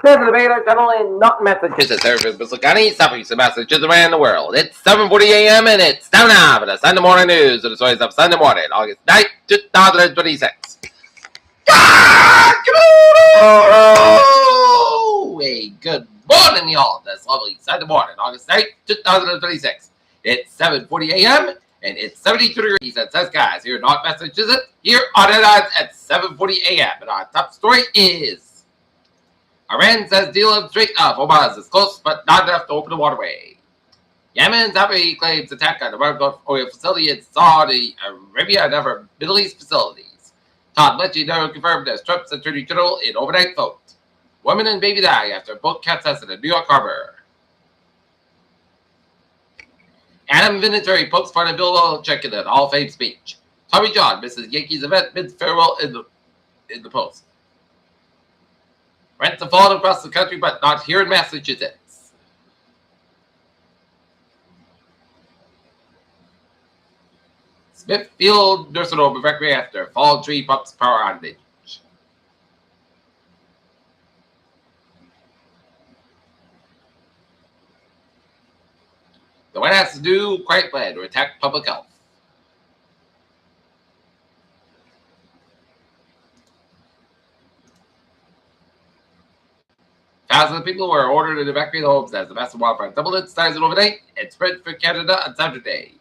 This is the Beta Channel in Not Massachusetts. Service County, Southeast Massachusetts around the world. It's 7:40 a.m. and it's time now for the Sunday morning news. The stories of Sunday morning, August 9th, 2026. Hey, good morning, y'all. This lovely Sunday morning, August 9th, 2026. It's 7:40 a.m. and it's 72 degrees at Says Guys here in North Massachusetts. Here on it at 7:40 a.m. And our top story is Iran says deal of Strait of Hormuz is close but not enough to open the waterway. Yemen's Abbey claims attack on the Gulf oil facility in Saudi Arabia and other Middle East facilities. Todd Bletchley never confirmed as Trump's Attorney General in overnight vote. Woman and baby die after boat capsized in New York Harbor. Adam Vinatieri pokes fun at Bill Belichick in an Hall of Fame speech. Tommy John misses Yankees event mid-farewell in the post. Rents have fallen across the country, but not here in Massachusetts. Smithfield nursing home evacuated after fallen tree pumps power outage. The White House's new quiet plan to attack public health. Thousands of people were ordered to evacuate homes as the massive wildfire doubled its size in overnight and spread for Canada on Saturday.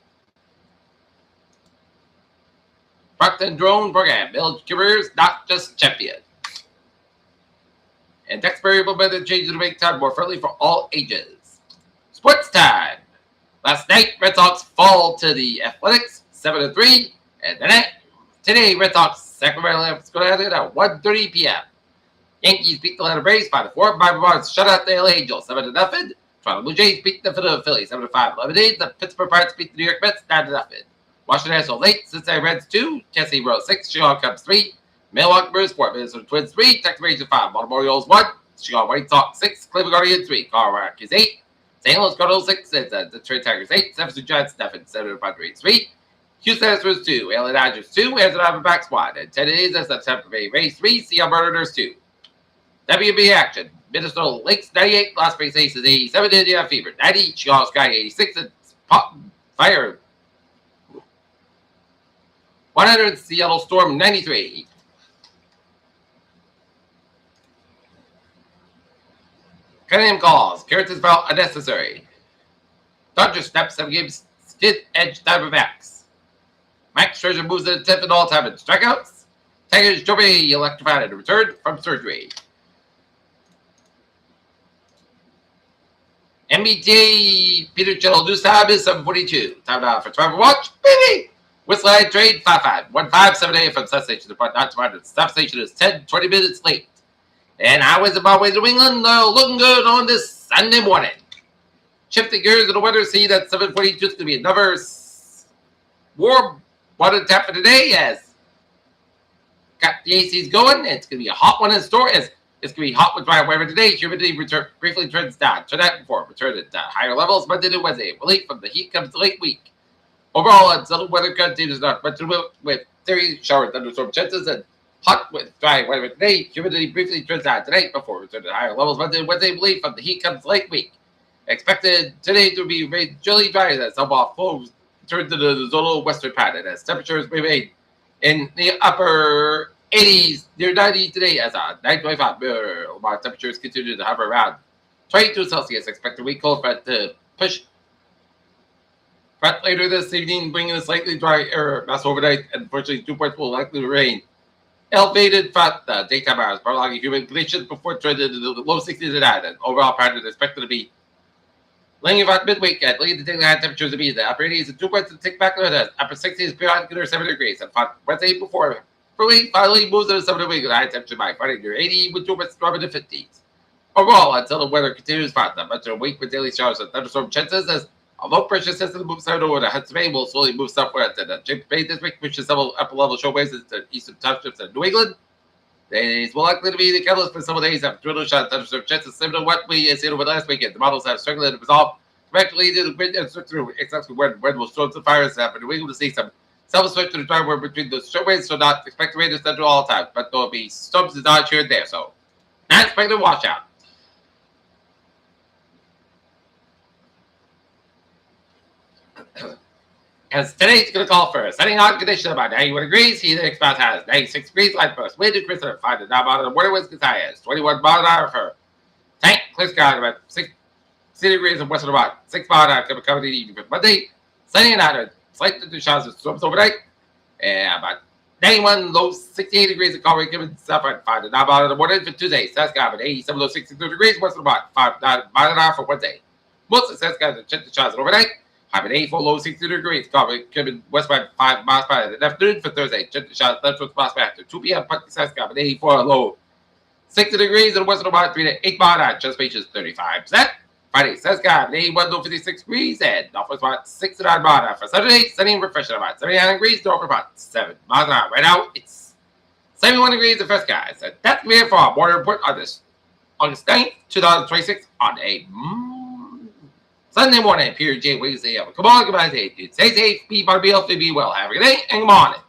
Procter & Drone program builds careers, not just champions. And Duxbury implemented changes to make time more friendly for all ages. Sports time. Last night, Red Sox fall to the Athletics 7-3, and today Red Sox Sacramento is going to end at 1:30 p.m. Yankees beat the Atlanta Braves 5-4. Bobby Bonds shut out the LA Angels 7-0. Toronto Blue Jays beat the Philadelphia Phillies 7-5. Lemonade. The Pittsburgh Pirates beat the New York Mets 9-0. Washington Nationals 8. Cincinnati Reds 2. Kansas Royals 6. Chicago Cubs 3. Milwaukee Brewers 4. Minnesota Twins 3. Texas Rangers 5. Baltimore Orioles 1. Chicago White Sox 6. Cleveland Guardians 3. Colorado Rockies 8. St. Louis Cardinals 6. Detroit Tigers 8. San Francisco Giants 7. Padres 3. Houston Astros 2. LA Dodgers 2. Arizona Diamondbacks 1. And 10 days as the Tampa Bay Rays 3. Seattle Mariners 2. WNBA action. Minnesota Lynx 98, Las Vegas Aces 87, Indiana Fever 90, Chicago Sky 86, and Fire 100, Seattle Storm 93. Cunningham calls. Carrots foul unnecessary. Dodgers snap 7 games. Skid edge Diamondbacks. Max Scherzer moves to the 10th and all-time in strikeouts. Tigers Joby electrified and returned from surgery. MBTA Peter Channel news time is 7:42. Time now for Trevor Watch. Baby! Whistleline trade 55 7 a.m. from South Station. The not tomorrow. The stop station is 20 minutes late. And highways and byways of England are looking good on this Sunday morning. Shifting gears to the weather scene at 7:42 is going to be another warm water tap for today as got the ACs going. It's going to be a hot one in store as it's going to be hot with dry weather today. Humidity briefly trends down. Tonight before return at higher levels Monday to Wednesday. Relief from the heat comes the late week. Overall, unsettled weather continues not much with 30 shower thunderstorm chances and hot with dry weather today. Humidity briefly trends down tonight before return to higher levels Monday to Wednesday. Relief from the heat comes the late week. Expected today to be chilly dry as some off full return to the zonal western pattern as temperatures remain in the upper 80s near 90 today as a 925. While temperatures continue to hover around 22 Celsius. Expected weak cold front to push front later this evening, bringing a slightly dry air mass overnight, and virtually 2 points will likely rain. Elevated front daytime hours, prolonging humid conditions before trending to the low 60s tonight, and overall pattern is expected to be laying about midweek at leading the daily high temperatures to be the upper 80s and 2 points to tick back to the upper 60s, periodic under 7 degrees, and Wednesday before. Finally moves to the 7 week with a high temperature by Friday near 80 with 2 points dropping to 50s. Overall, until the weather continues fine, the much of a week with daily showers and thunderstorm chances as a low pressure system moves south over the Hudson Bay will slowly move southward and the James Bay district pushes several upper level showways into eastern townships and New England. Days will likely to be the catalyst for some of the days after drizzle shot thunderstorm chances similar to what we seen over last weekend. The models have struggled to resolve directly to the grid and through exactly when will storms and fires happen. New England to see some switch to the driveway between the showways, so not expect the rain to central all the time, but there will be storms and dodge here and there, so not expect a washout. As today's going to call for a setting on condition about 91 degrees. He the next spot has 96 degrees. Light first. Wind increase of 5 to 9 miles an hour. Water winds as high as 21 miles an hour for tank. Clear sky about 60 degrees of western about 6 miles an hour. Coming in the evening for Monday. Sunny and out. Slight to showers and storms overnight. And about 91 low 68 degrees of cold. Given south at 5 to 9 miles an hour. Water for Tuesday. South sky about 87 low 62 degrees. Western about 5 to 9 miles an hour for Wednesday. Most of the south skies are check the showers overnight. Have an 84 low 62 degrees. Coming westbound 5 miles per hour in the afternoon for Thursday. Check the showers left with miles per hour after 2 p.m. Partly south sky about 84 low 60 degrees and western about 3 to 8 miles an hour. Just beaches 35%. Friday, south sky about 81 low 56 degrees and northwest about 6 to 9 miles an hour. For Saturday, sunny and refreshing about 79 degrees. North about 7 miles an hour. Right now, it's 71 degrees in first sky. So that's me for our morning report on this August 9th, 2026 on a Sunday morning. Period. J. Wiggins. Come on, goodbye. Stay safe. Be healthy. Be well. Have a good day and good morning.